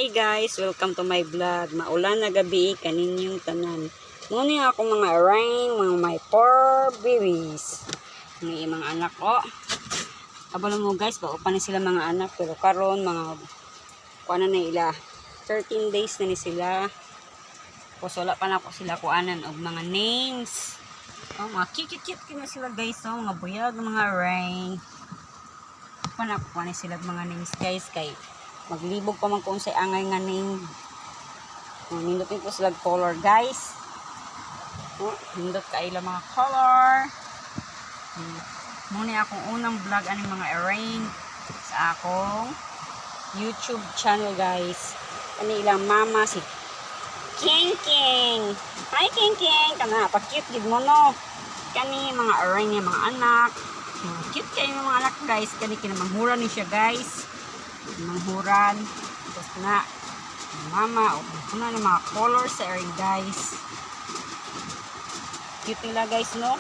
Hi guys, welcome to my vlog. Maulan na gabi kaninyong tanan. Muna ako mga rain, mga my poor babies. Mga mga anak ko. Kabalo mo guys, bako pa ni sila mga anak pero karon mga kuana na ila 13 days na ni sila. Wala pa na ako sila kuanan og mga names. Oh, mga cute kina sila guys, oh, mga buyag, mga rain. Pa na ako ni sila mga names guys kay maglibog pa man kung sa angay nga name. Nindot po sila color guys. Nindot kaila mga color. Muna akong unang vlog aning mga arrange sa akong YouTube channel guys. Kani ilang mama si King King. Hi King King. Kana pa-cute gid mo no. Kani mga arrange nga mga anak. Cute kayo mga anak guys. Kani kinamanghuran ni siya guys. Manghuran tapos na mama o na ng mga colors sa area guys. Cute nila guys no.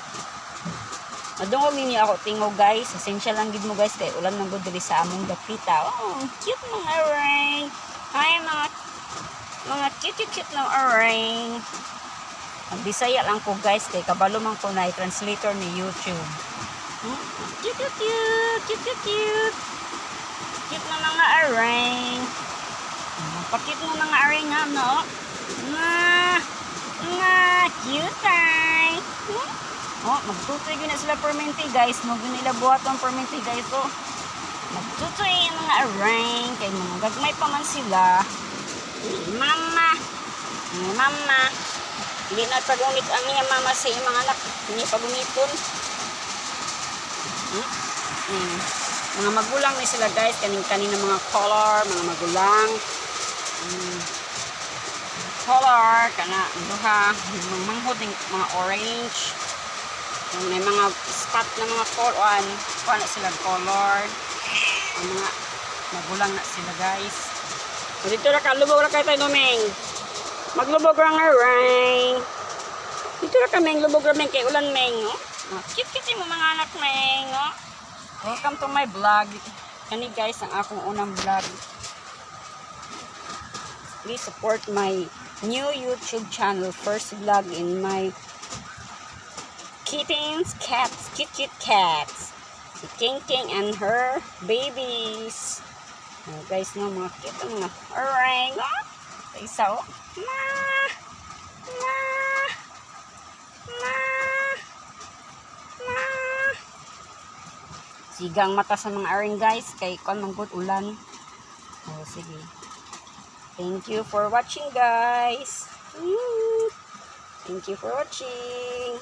Madungog ninyo ako tingog guys. Essential lang gid mo guys kay ulan nang gud diri sa among dapita. Oh cute mga ring. Hi mga cute na ring. Bisaya lang ko guys kay kabalo man ko na i-translator ni YouTube. Cute cute na mga areng. Pakit mo mga areng nga, no? Cute ay. Oh, magtutoy yun na sila permente, guys. Nila buhat ang permente, guys. Oh. Magtutoy yung mga areng. Kaya mga gagmay pa man sila. Mama. Hindi na pag-umit ang niya mama sa iyong mga anak. Hindi pag-umiton. Mga magulang ni sila guys, kaning-kanin ng mga color, mga magulang. Color, kana, duha, manghod ng mga orange. May mga spot na mga color, kuha na sila color. Ang mga magulang na sila guys. So, dito na ka, lubog na kayo tayo numeng. Maglubog lang na ring. Dito na kami, lubog na meng, kay ulan meng. Oh. Cute yung mga anak meng. Oh. Welcome to my vlog. Kani guys ang akong unang vlog. Please support my new YouTube channel. First vlog in my kittens, cats, cute cats. Si King King and her babies. Guys, no, mga cute mga orang. Isa oh. Sigang mata sa mga aring guys kay kon manggut ulan. Oh sige. Thank you for watching guys. Thank you for watching.